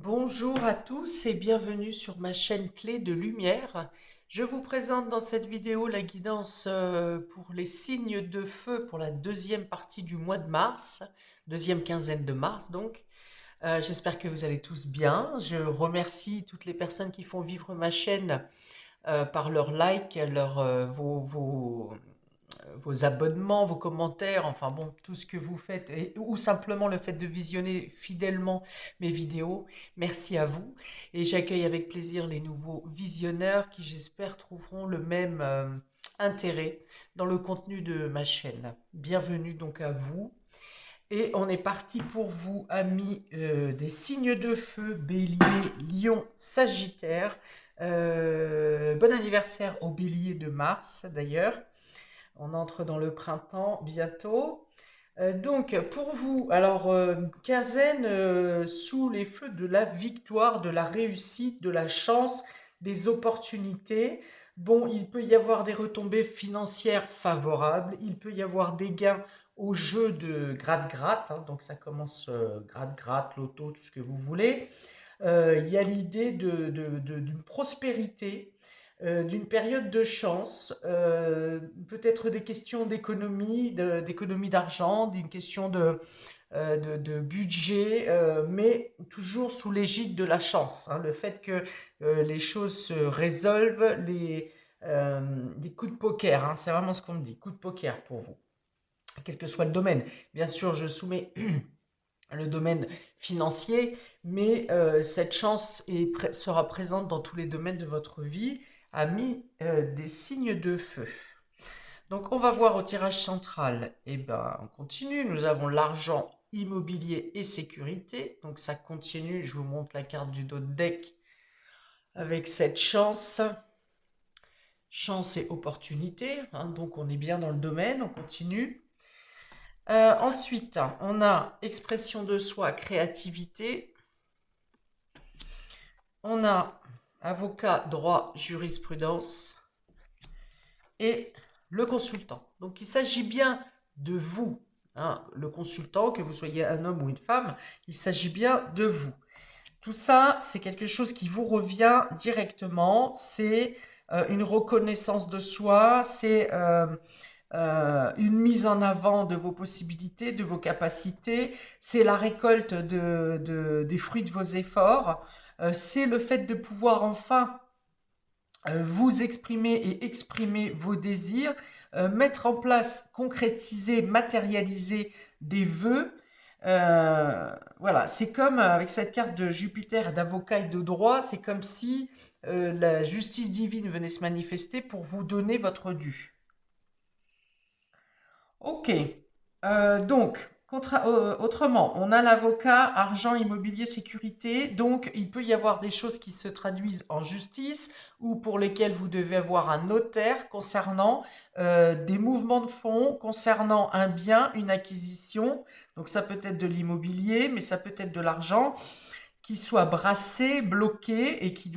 Bonjour à tous et bienvenue sur ma chaîne Clé de Lumière. Je vous présente dans cette vidéo la guidance pour les signes de feu pour la deuxième partie du mois de mars, deuxième quinzaine de mars donc. J'espère que vous allez tous bien. Je remercie toutes les personnes qui font vivre ma chaîne par leurs likes, vos abonnements, vos commentaires, enfin bon, tout ce que vous faites, ou simplement le fait de visionner fidèlement mes vidéos. Merci à vous. Et j'accueille avec plaisir les nouveaux visionneurs qui, j'espère, trouveront le même intérêt dans le contenu de ma chaîne. Bienvenue donc à vous. Et on est parti pour vous, amis des signes de feu, Bélier, Lion, Sagittaire. Bon anniversaire au Bélier de Mars, d'ailleurs. On entre dans le printemps bientôt. Donc, pour vous, alors, quinzaine sous les feux de la victoire, de la réussite, de la chance, des opportunités. Bon, il peut y avoir des retombées financières favorables, il peut y avoir des gains au jeu de gratte-gratte, hein, donc ça commence gratte-gratte, loto, tout ce que vous voulez. Il y a l'idée d'une prospérité, d'une période de chance, peut-être des questions d'économie, d'économie d'argent, d'une question de budget, mais toujours sous l'égide de la chance, hein, le fait que les choses se résolvent, des coups de poker, hein, c'est vraiment ce qu'on me dit, coups de poker pour vous, quel que soit le domaine. Bien sûr, je soumets le domaine financier, mais cette chance sera présente dans tous les domaines de votre vie, amis des signes de feu. Donc on va voir au tirage central, eh ben, on continue, nous avons l'argent, immobilier et sécurité, donc ça continue, je vous montre la carte du dos de deck avec cette chance, chance et opportunité, hein, donc on est bien dans le domaine, on continue. Ensuite, on a expression de soi, créativité. On a avocat, droit, jurisprudence et le consultant. Donc il s'agit bien de vous, hein, le consultant, que vous soyez un homme ou une femme, il s'agit bien de vous. Tout ça, c'est quelque chose qui vous revient directement, c'est une reconnaissance de soi, c'est une mise en avant de vos possibilités, de vos capacités, c'est la récolte des fruits de vos efforts, c'est le fait de pouvoir enfin vous exprimer et exprimer vos désirs, mettre en place, concrétiser, matérialiser des vœux. Voilà, c'est comme avec cette carte de Jupiter, d'avocat et de droit, c'est comme si la justice divine venait se manifester pour vous donner votre dû. Ok. Donc, autrement, on a l'avocat, argent, immobilier, sécurité. Donc, il peut y avoir des choses qui se traduisent en justice ou pour lesquelles vous devez avoir un notaire concernant des mouvements de fonds, concernant un bien, une acquisition. Donc, ça peut être de l'immobilier, mais ça peut être de l'argent qui soit brassé, bloqué et qui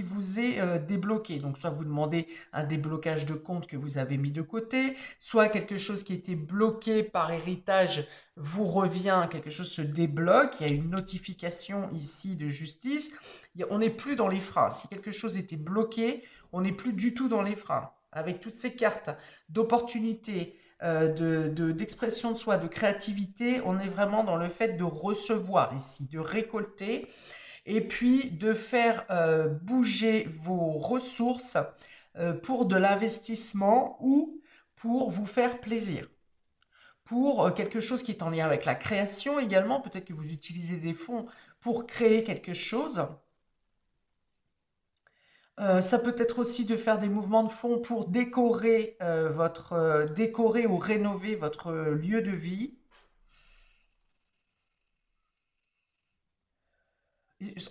vous est débloqué. Donc soit vous demandez un déblocage de compte que vous avez mis de côté, soit quelque chose qui était bloqué par héritage vous revient, quelque chose se débloque, il y a une notification ici de justice, on n'est plus dans les freins. Si quelque chose était bloqué, on n'est plus du tout dans les freins. Avec toutes ces cartes d'opportunités, d'expression de soi, de créativité, on est vraiment dans le fait de recevoir ici, de récolter et puis de faire bouger vos ressources pour de l'investissement ou pour vous faire plaisir. Pour quelque chose qui est en lien avec la création également, peut-être que vous utilisez des fonds pour créer quelque chose. Ça peut être aussi de faire des mouvements de fonds pour décorer, décorer ou rénover votre lieu de vie.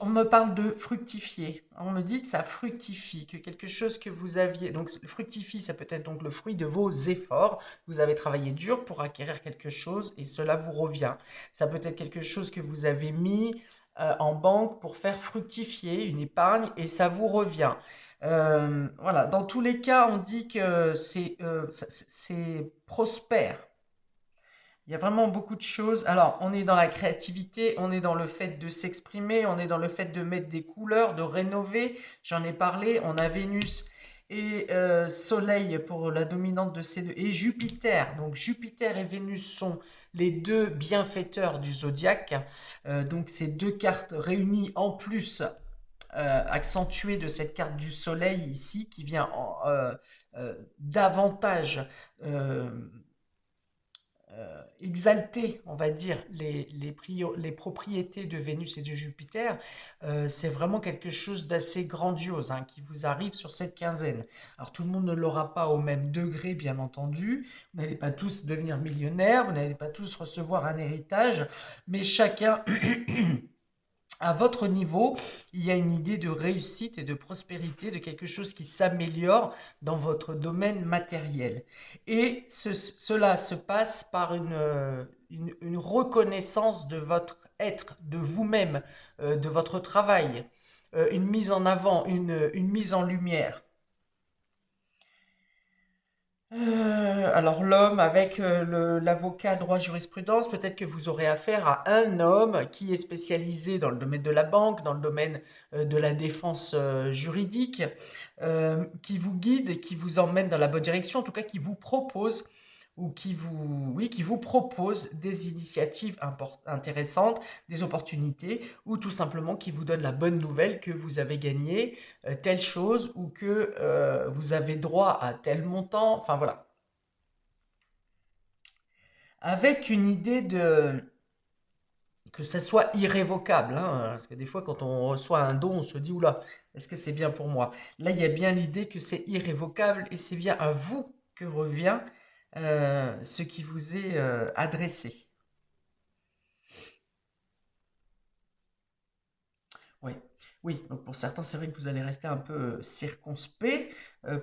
On me parle de fructifier. On me dit que ça fructifie, que quelque chose que vous aviez. Donc, fructifie, ça peut être donc le fruit de vos efforts. Vous avez travaillé dur pour acquérir quelque chose et cela vous revient. Ça peut être quelque chose que vous avez mis en banque pour faire fructifier une épargne et ça vous revient. Voilà. Dans tous les cas, on dit que c'est prospère. Il y a vraiment beaucoup de choses. Alors, on est dans la créativité, on est dans le fait de s'exprimer, on est dans le fait de mettre des couleurs, de rénover. J'en ai parlé, on a Vénus et Soleil pour la dominante de ces deux, et Jupiter. Donc, Jupiter et Vénus sont les deux bienfaiteurs du zodiaque. Donc, ces deux cartes réunies en plus accentuée de cette carte du soleil ici qui vient davantage euh, exalter, on va dire, les propriétés de Vénus et de Jupiter, c'est vraiment quelque chose d'assez grandiose hein, qui vous arrive sur cette quinzaine. Alors tout le monde ne l'aura pas au même degré, bien entendu. Vous n'allez pas tous devenir millionnaires, vous n'allez pas tous recevoir un héritage, mais chacun à votre niveau, il y a une idée de réussite et de prospérité, de quelque chose qui s'améliore dans votre domaine matériel. Et cela se passe par une reconnaissance de votre être, de vous-même, de votre travail, une mise en avant, une mise en lumière. Alors l'homme avec l'avocat droit jurisprudence, peut-être que vous aurez affaire à un homme qui est spécialisé dans le domaine de la banque, dans le domaine de la défense juridique, qui vous guide et qui vous emmène dans la bonne direction, en tout cas qui vous propose ou oui, qui vous propose des initiatives intéressantes, des opportunités, ou tout simplement qui vous donne la bonne nouvelle que vous avez gagné telle chose ou que vous avez droit à tel montant. Enfin voilà. Avec une idée de que ça soit irrévocable, hein, parce que des fois quand on reçoit un don, on se dit oula, est-ce que c'est bien pour moi? Là, il y a bien l'idée que c'est irrévocable et c'est bien à vous que revient ce qui vous est adressé. Oui, oui. Donc pour certains, c'est vrai que vous allez rester un peu circonspect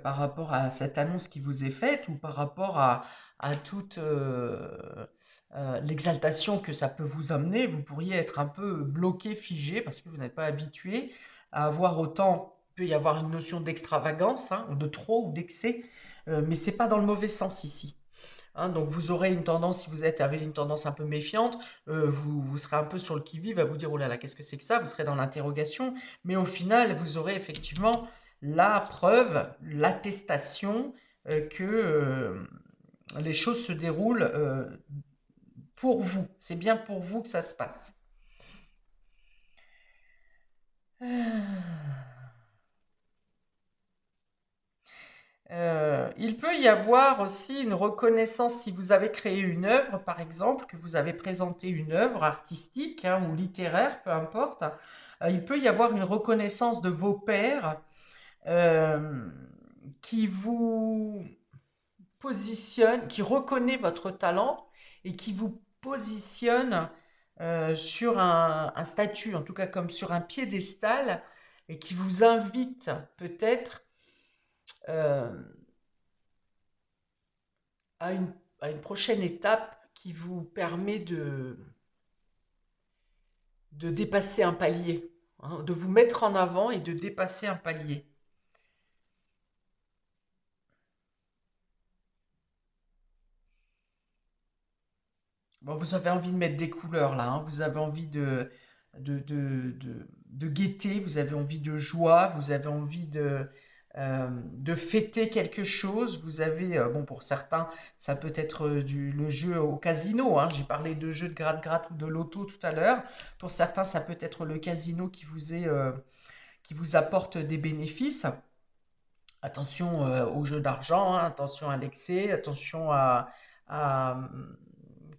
par rapport à cette annonce qui vous est faite ou par rapport à toute l'exaltation que ça peut vous amener. Vous pourriez être un peu bloqué, figé, parce que vous n'êtes pas habitué à avoir autant. Il peut y avoir une notion d'extravagance, hein, de trop ou d'excès, mais c'est pas dans le mauvais sens ici. Hein, donc vous aurez une tendance, si avez une tendance un peu méfiante, vous serez un peu sur le qui-vive à vous dire, oh là là, qu'est-ce que c'est que ça? Vous serez dans l'interrogation, mais au final, vous aurez effectivement la preuve, l'attestation que les choses se déroulent pour vous. C'est bien pour vous que ça se passe. Il peut y avoir aussi une reconnaissance si vous avez créé une œuvre, par exemple, que vous avez présenté une œuvre artistique hein, ou littéraire, peu importe. Il peut y avoir une reconnaissance de vos pairs euh, qui vous positionne, qui reconnaît votre talent et qui vous positionne sur un statut, en tout cas comme sur un piédestal, et qui vous invite peut-être euh, à à une prochaine étape qui vous permet de dépasser un palier, hein, de vous mettre en avant et de dépasser un palier. Bon, vous avez envie de mettre des couleurs là, hein, vous avez envie de gaieté, vous avez envie de joie, vous avez envie de fêter quelque chose. Vous avez, bon, pour certains, ça peut être le jeu au casino, hein. J'ai parlé de jeu de gratte-gratte ou de loto tout à l'heure. Pour certains, ça peut être le casino qui vous apporte des bénéfices. Attention au jeu d'argent, hein, attention à l'excès, attention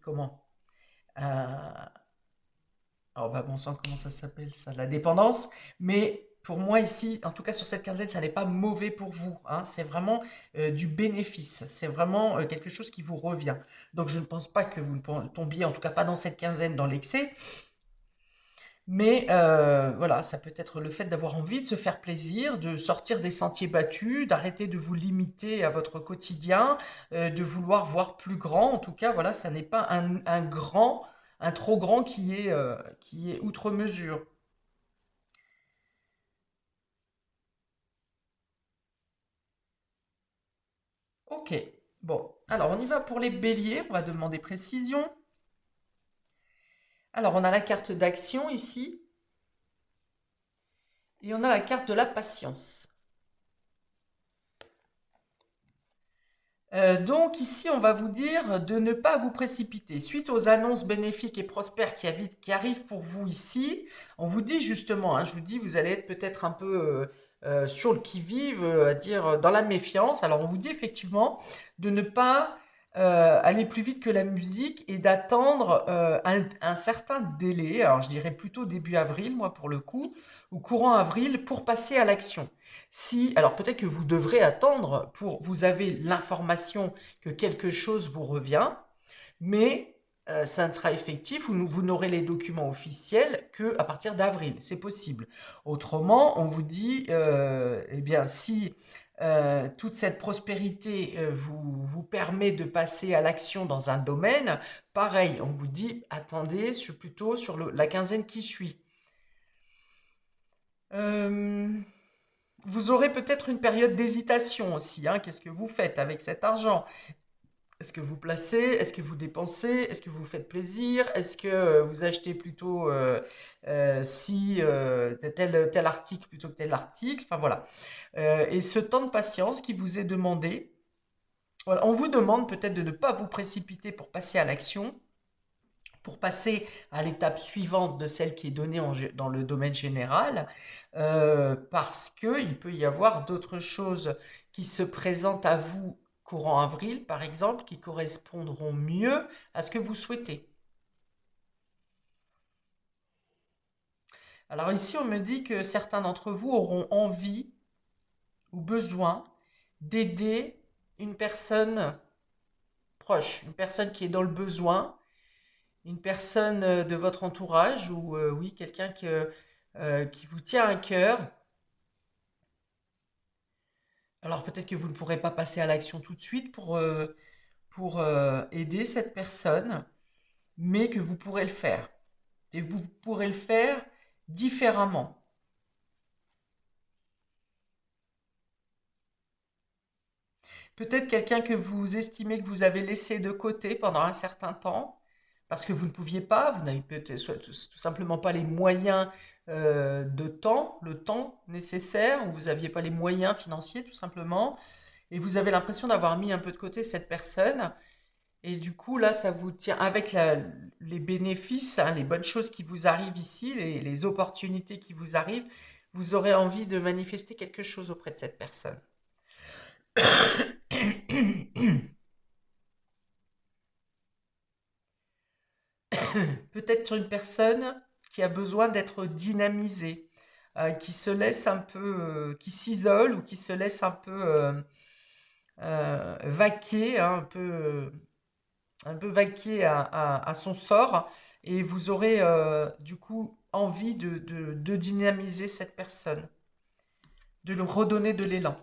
comment? À, alors, bah, bon sang, comment ça s'appelle ça? La dépendance. Mais pour moi, ici, en tout cas sur cette quinzaine, ça n'est pas mauvais pour vous, hein. C'est vraiment du bénéfice. C'est vraiment quelque chose qui vous revient. Donc, je ne pense pas que vous ne tombiez, en tout cas pas dans cette quinzaine, dans l'excès. Mais voilà, ça peut être le fait d'avoir envie de se faire plaisir, de sortir des sentiers battus, d'arrêter de vous limiter à votre quotidien, de vouloir voir plus grand. En tout cas, voilà, ça n'est pas un grand, un trop grand qui est outre mesure. Ok, bon, alors on y va pour les béliers, on va demander précision. Alors, on a la carte d'action ici, et on a la carte de la patience. Donc ici, on va vous dire de ne pas vous précipiter. Suite aux annonces bénéfiques et prospères qui arrivent pour vous ici, on vous dit justement, hein, je vous dis, vous allez être peut-être un peu sur le qui-vive, à dire dans la méfiance. Alors on vous dit effectivement de ne pas aller plus vite que la musique et d'attendre un certain délai. Alors je dirais plutôt début avril, moi pour le coup, ou courant avril, pour passer à l'action. Si, alors peut-être que vous devrez attendre vous avez l'information que quelque chose vous revient, mais ça ne sera effectif ou vous n'aurez les documents officiels que à partir d'avril. C'est possible. Autrement, on vous dit, eh bien, si toute cette prospérité vous permet de passer à l'action dans un domaine, pareil, on vous dit, attendez plutôt sur la quinzaine qui suit. Euh, Vous aurez peut-être une période d'hésitation aussi, hein. Qu'est-ce que vous faites avec cet argent? Est-ce que vous placez? Est-ce que vous dépensez? Est-ce que vous faites plaisir? Est-ce que vous achetez plutôt tel article plutôt que tel article? Enfin voilà. Et ce temps de patience qui vous est demandé, voilà, on vous demande peut-être de ne pas vous précipiter pour passer à l'action, pour passer à l'étape suivante de celle qui est donnée dans le domaine général, parce qu'il peut y avoir d'autres choses qui se présentent à vous courant avril, par exemple, qui correspondront mieux à ce que vous souhaitez. Alors ici, on me dit que certains d'entre vous auront envie ou besoin d'aider une personne proche, une personne qui est dans le besoin, une personne de votre entourage ou oui, quelqu'un qui vous tient à cœur. Alors peut-être que vous ne pourrez pas passer à l'action tout de suite pour aider cette personne, mais que vous pourrez le faire. Et vous pourrez le faire différemment. Peut-être quelqu'un que vous estimez que vous avez laissé de côté pendant un certain temps, parce que vous ne pouviez pas, vous n'avez peut-être tout simplement pas les moyens de temps, le temps nécessaire, ou vous n'aviez pas les moyens financiers tout simplement, et vous avez l'impression d'avoir mis un peu de côté cette personne, et du coup là ça vous tient, avec les bénéfices, hein, les bonnes choses qui vous arrivent ici, les opportunités qui vous arrivent, vous aurez envie de manifester quelque chose auprès de cette personne. Peut-être une personne qui a besoin d'être dynamisée, qui se laisse un peu, qui s'isole ou qui se laisse un peu vaquer, hein, un peu vaquer à son sort, et vous aurez du coup envie de dynamiser cette personne, de lui redonner de l'élan.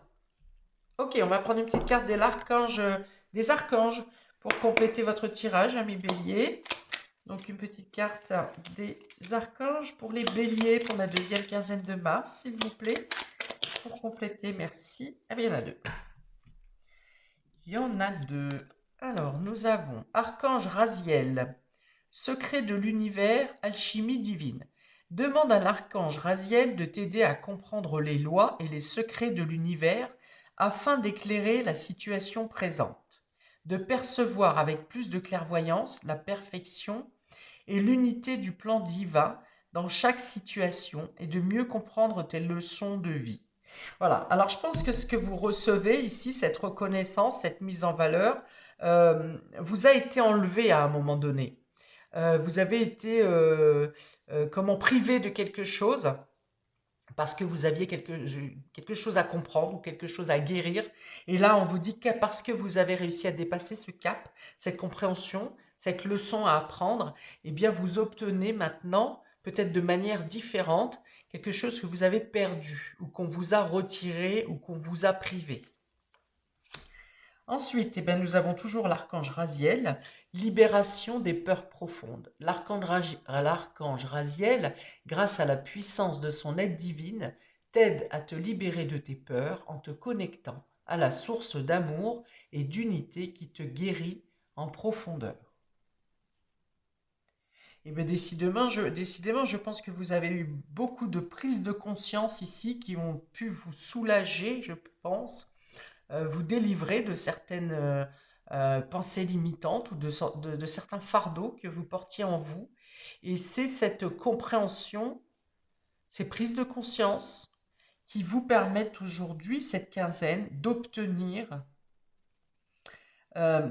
Ok, on va prendre une petite carte des archanges pour compléter votre tirage, amis béliers. Donc une petite carte des archanges pour les béliers pour la deuxième quinzaine de mars, s'il vous plaît. Pour compléter, merci. Ah bien, il y en a deux. Il y en a deux. Alors, nous avons Archange Raziel, secret de l'univers, alchimie divine. Demande à l'archange Raziel de t'aider à comprendre les lois et les secrets de l'univers afin d'éclairer la situation présente, de percevoir avec plus de clairvoyance la perfection et l'unité du plan divin dans chaque situation et de mieux comprendre tes leçons de vie. Voilà, alors je pense que ce que vous recevez ici, cette reconnaissance, cette mise en valeur, vous a été enlevé à un moment donné. Vous avez été comment privé de quelque chose parce que vous aviez quelque chose à comprendre ou quelque chose à guérir. Et là, on vous dit que parce que vous avez réussi à dépasser ce cap, cette compréhension, cette leçon à apprendre, eh bien, vous obtenez maintenant, peut-être de manière différente, quelque chose que vous avez perdu ou qu'on vous a retiré ou qu'on vous a privé. Ensuite, eh bien, nous avons toujours l'archange Raziel, libération des peurs profondes. L'archange Raziel, grâce à la puissance de son aide divine, t'aide à te libérer de tes peurs en te connectant à la source d'amour et d'unité qui te guérit en profondeur. Et bien décidément, je pense que vous avez eu beaucoup de prises de conscience ici qui ont pu vous soulager, je pense, vous délivrer de certaines pensées limitantes ou de certains fardeaux que vous portiez en vous. Et c'est cette compréhension, ces prises de conscience qui vous permettent aujourd'hui, cette quinzaine, d'obtenir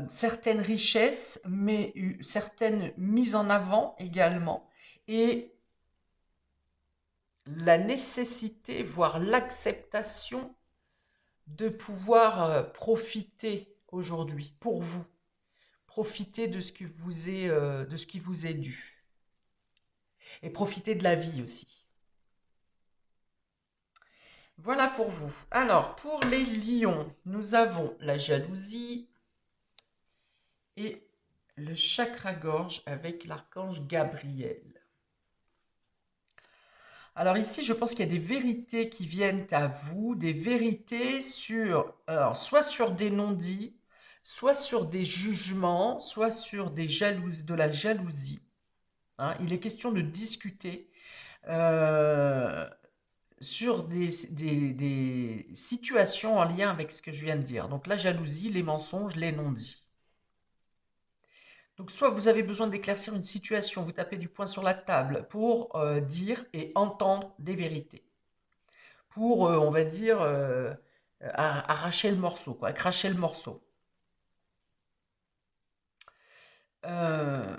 certaines richesses, mais certaines mises en avant également, et la nécessité, voire l'acceptation de pouvoir profiter aujourd'hui pour vous, profiter de ce de ce qui vous est dû, et profiter de la vie aussi. Voilà pour vous. Alors, pour les lions, nous avons la jalousie et le chakra-gorge avec l'archange Gabriel. Alors ici, je pense qu'il y a des vérités qui viennent à vous, des vérités sur, soit sur des non-dits, soit sur des jugements, soit sur de la jalousie. Hein. Il est question de discuter euh, sur des situations en lien avec ce que je viens de dire. Donc la jalousie, les mensonges, les non-dits. Donc soit vous avez besoin d'éclaircir une situation, vous tapez du poing sur la table pour dire et entendre des vérités. Pour, on va dire, arracher le morceau, quoi, cracher le morceau. Euh,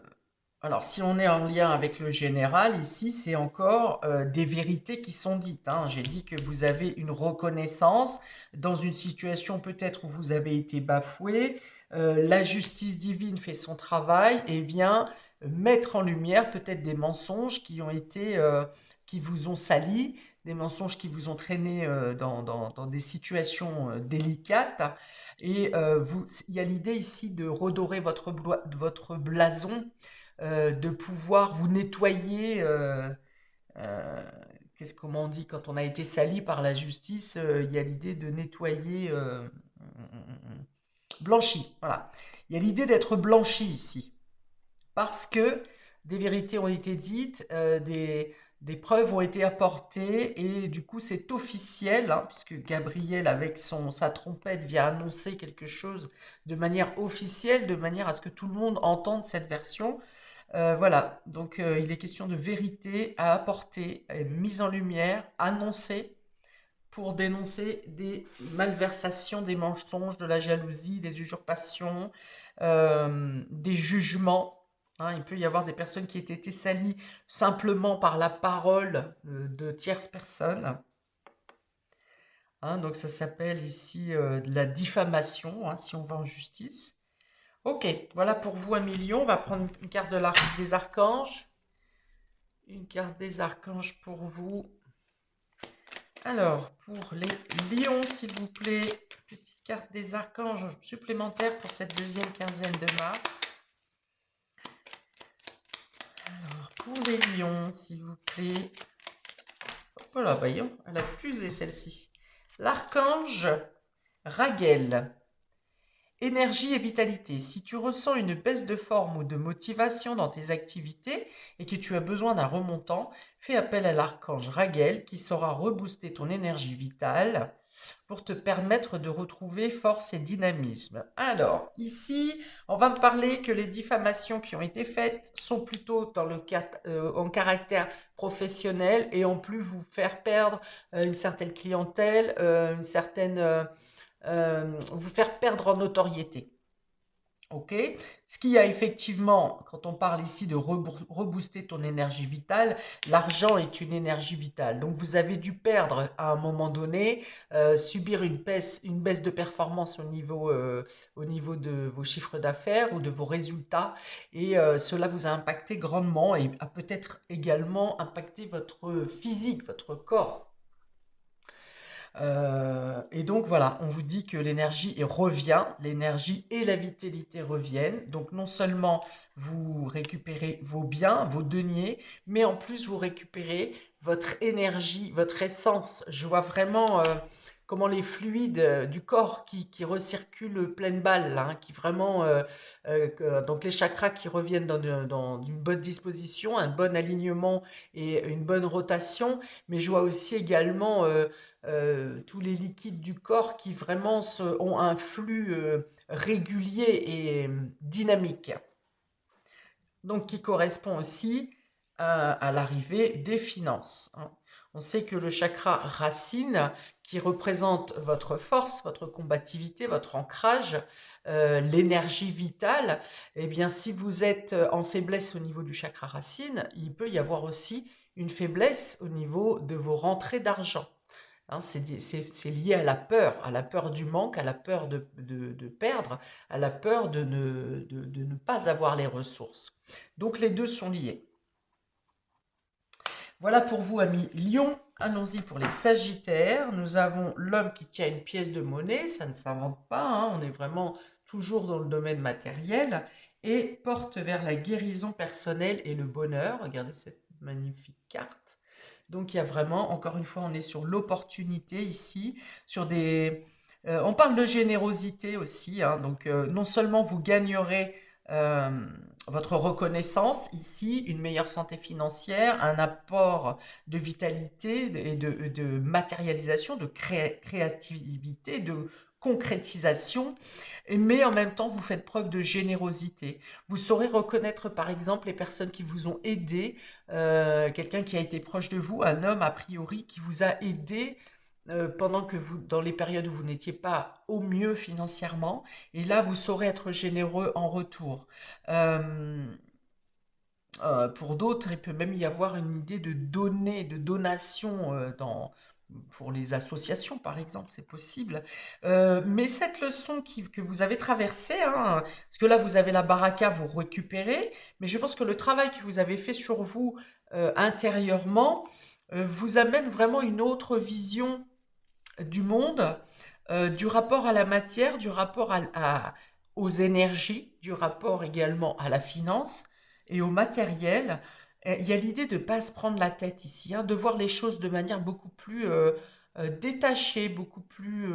alors, si on est en lien avec le général, ici, c'est encore des vérités qui sont dites. Hein. J'ai dit que vous avez une reconnaissance dans une situation peut-être où vous avez été bafoué. La justice divine fait son travail et vient mettre en lumière peut-être des mensonges qui ont été, qui vous ont sali, des mensonges qui vous ont traîné dans des situations délicates. Et il y a l'idée ici de redorer votre blason, de pouvoir vous nettoyer. Euh, comment on dit quand on a été sali par la justice, il y a l'idée de nettoyer, blanchi. Voilà. Il y a l'idée d'être blanchi ici. Parce que des vérités ont été dites, des preuves ont été apportées, et du coup c'est officiel, hein, puisque Gabriel avec sa trompette vient annoncer quelque chose de manière officielle, de manière à ce que tout le monde entende cette version. Voilà, donc il est question de vérité à apporter, mise en lumière, annoncée, pour dénoncer des malversations, des mensonges, de la jalousie, des usurpations, des jugements. Hein. Il peut y avoir des personnes qui aient été salies simplement par la parole de tierces personnes. Hein, donc ça s'appelle ici de la diffamation, hein, si on va en justice. Ok, voilà pour vous 1 million. On va prendre une carte des archanges. Une carte des archanges pour vous. Alors, pour les lions, s'il vous plaît, petite carte des archanges supplémentaire pour cette deuxième quinzaine de mars. Alors, pour les lions, s'il vous plaît. Voilà, voyons, elle a fusé celle-ci. L'archange Raguel. Énergie et vitalité. Si tu ressens une baisse de forme ou de motivation dans tes activités et que tu as besoin d'un remontant, fais appel à l'archange Raguel qui saura rebooster ton énergie vitale pour te permettre de retrouver force et dynamisme. Alors, ici, on va me parler que les diffamations qui ont été faites sont plutôt en caractère professionnel et ont pu vous faire perdre une certaine clientèle, vous faire perdre en notoriété. Ok. Ce qui a effectivement, quand on parle ici de rebooster ton énergie vitale, l'argent est une énergie vitale. Donc vous avez dû perdre à un moment donné, subir une baisse de performance au niveau de vos chiffres d'affaires ou de vos résultats. Et cela vous a impacté grandement et a peut-être également impacté votre physique, votre corps. Et donc voilà, on vous dit que l'énergie revient, l'énergie et la vitalité reviennent. Donc non seulement vous récupérez vos biens, vos deniers, mais en plus vous récupérez votre énergie, votre essence. Je vois vraiment comment les fluides du corps qui recirculent pleine balle, là, hein, qui vraiment, donc les chakras qui reviennent dans une bonne disposition, un bon alignement et une bonne rotation, mais je vois aussi également tous les liquides du corps qui vraiment ont un flux régulier et dynamique, donc qui correspond aussi à l'arrivée des finances, hein. On sait que le chakra racine, qui représente votre force, votre combativité, votre ancrage, l'énergie vitale, eh bien, si vous êtes en faiblesse au niveau du chakra racine, il peut y avoir aussi une faiblesse au niveau de vos rentrées d'argent. Hein, c'est lié à la peur du manque, à la peur de perdre, à la peur de ne pas avoir les ressources. Donc les deux sont liés. Voilà pour vous, amis Lion. Allons-y pour les Sagittaires. Nous avons l'homme qui tient une pièce de monnaie, ça ne s'invente pas, hein, on est vraiment toujours dans le domaine matériel, et porte vers la guérison personnelle et le bonheur. Regardez cette magnifique carte. Donc il y a vraiment, encore une fois, on est sur l'opportunité ici, sur des... on parle de générosité aussi, hein, donc non seulement vous gagnerez euh, votre reconnaissance ici, une meilleure santé financière, un apport de vitalité et de matérialisation, de créativité, de concrétisation, mais en même temps, vous faites preuve de générosité. Vous saurez reconnaître, par exemple, les personnes qui vous ont aidé, quelqu'un qui a été proche de vous, un homme a priori qui vous a aidé pendant que vous, dans les périodes où vous n'étiez pas au mieux financièrement, et là, vous saurez être généreux en retour. Euh, pour d'autres, il peut même y avoir une idée de donner, de donation pour les associations, par exemple, c'est possible. Mais cette leçon que vous avez traversée, hein, parce que là, vous avez la baraka, vous récupérez, mais je pense que le travail que vous avez fait sur vous intérieurement vous amène vraiment une autre vision du monde, du rapport à la matière, du rapport aux énergies, du rapport également à la finance et au matériel. Il y a l'idée de ne pas se prendre la tête ici, hein, de voir les choses de manière beaucoup plus détachée, beaucoup plus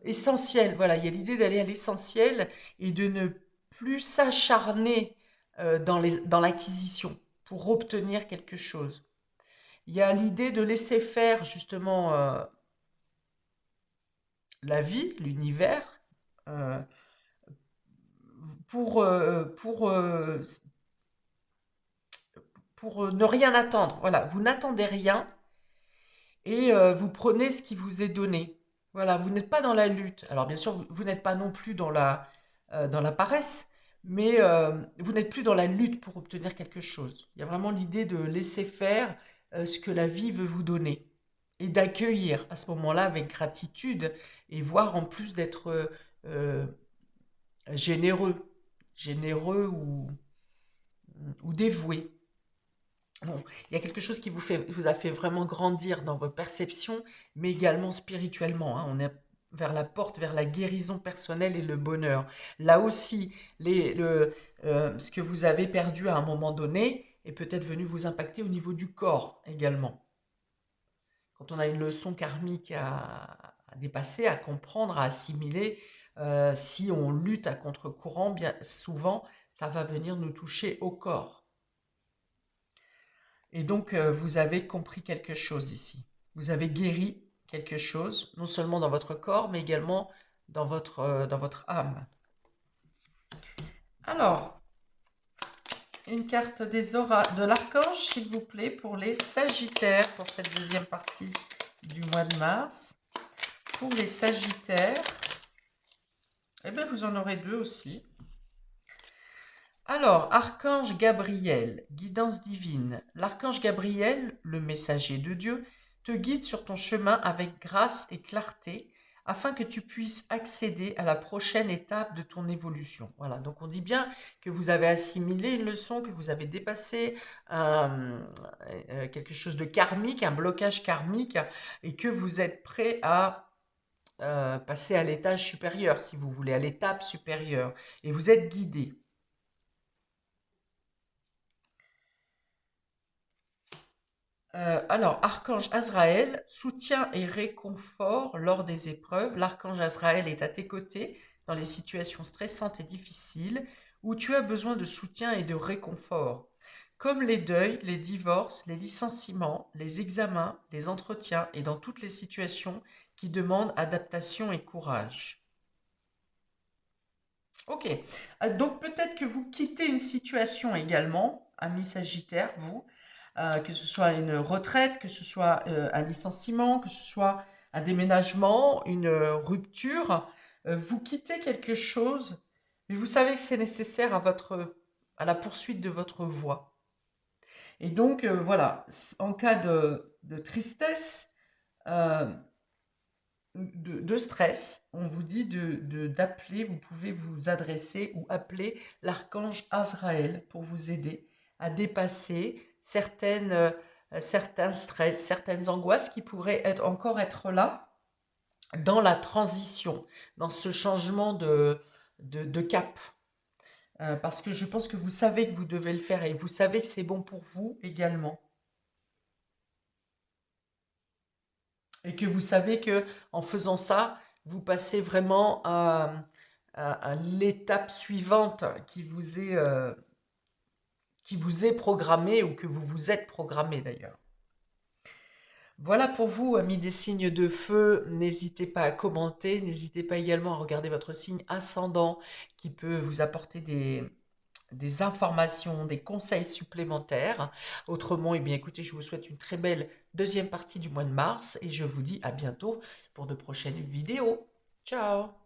essentielle. Voilà, il y a l'idée d'aller à l'essentiel et de ne plus s'acharner dans l'acquisition pour obtenir quelque chose. Il y a l'idée de laisser faire justement la vie, l'univers, euh, pour, euh, pour, euh, pour ne rien attendre. Voilà, vous n'attendez rien et vous prenez ce qui vous est donné. Voilà, vous n'êtes pas dans la lutte. Alors bien sûr, vous n'êtes pas non plus dans la paresse, mais vous n'êtes plus dans la lutte pour obtenir quelque chose. Il y a vraiment l'idée de laisser faire ce que la vie veut vous donner et d'accueillir à ce moment-là avec gratitude et voire en plus d'être euh, généreux, généreux ou dévoué. Bon, il y a quelque chose qui vous a fait vraiment grandir dans vos perceptions, mais également spirituellement, hein. On est vers la porte, vers la guérison personnelle et le bonheur. Là aussi, ce que vous avez perdu à un moment donné est peut-être venu vous impacter au niveau du corps également. Quand on a une leçon karmique à dépasser, à comprendre, à assimiler, si on lutte à contre-courant, bien souvent, ça va venir nous toucher au corps. Et donc, vous avez compris quelque chose ici. Vous avez guéri quelque chose, non seulement dans votre corps, mais également dans votre âme. Alors, une carte des auras de l'archange, s'il vous plaît, pour les Sagittaires, pour cette deuxième partie du mois de mars. Pour les Sagittaires, eh bien, vous en aurez deux aussi. Alors, Archange Gabriel, guidance divine. L'archange Gabriel, le messager de Dieu, te guide sur ton chemin avec grâce et clarté afin que tu puisses accéder à la prochaine étape de ton évolution. Voilà, donc on dit bien que vous avez assimilé une leçon, que vous avez dépassé quelque chose de karmique, un blocage karmique, et que vous êtes prêt à passer à l'étage supérieur, si vous voulez, à l'étape supérieure, et vous êtes guidé. Alors, Archange Azraël, soutien et réconfort lors des épreuves. L'archange Azraël est à tes côtés dans les situations stressantes et difficiles où tu as besoin de soutien et de réconfort, comme les deuils, les divorces, les licenciements, les examens, les entretiens et dans toutes les situations qui demandent adaptation et courage. Ok. Donc peut-être que vous quittez une situation également, amis Sagittaire, vous, que ce soit une retraite, que ce soit un licenciement, que ce soit un déménagement, une rupture. Vous quittez quelque chose, mais vous savez que c'est nécessaire à la poursuite de votre voie. Et donc voilà, en cas de tristesse, euh, de stress, on vous dit d'appeler, vous pouvez vous adresser ou appeler l'archange Azraël pour vous aider à dépasser certains stress, certaines angoisses qui pourraient encore être là dans la transition, dans ce changement de cap. Parce que je pense que vous savez que vous devez le faire et vous savez que c'est bon pour vous également. Et que vous savez que en faisant ça, vous passez vraiment à l'étape suivante qui vous est programmée ou que vous vous êtes programmé d'ailleurs. Voilà pour vous, amis des signes de feu. N'hésitez pas à commenter, n'hésitez pas également à regarder votre signe ascendant qui peut vous apporter des informations, des conseils supplémentaires. Autrement, eh bien, écoutez, je vous souhaite une très belle deuxième partie du mois de mars et je vous dis à bientôt pour de prochaines vidéos. Ciao!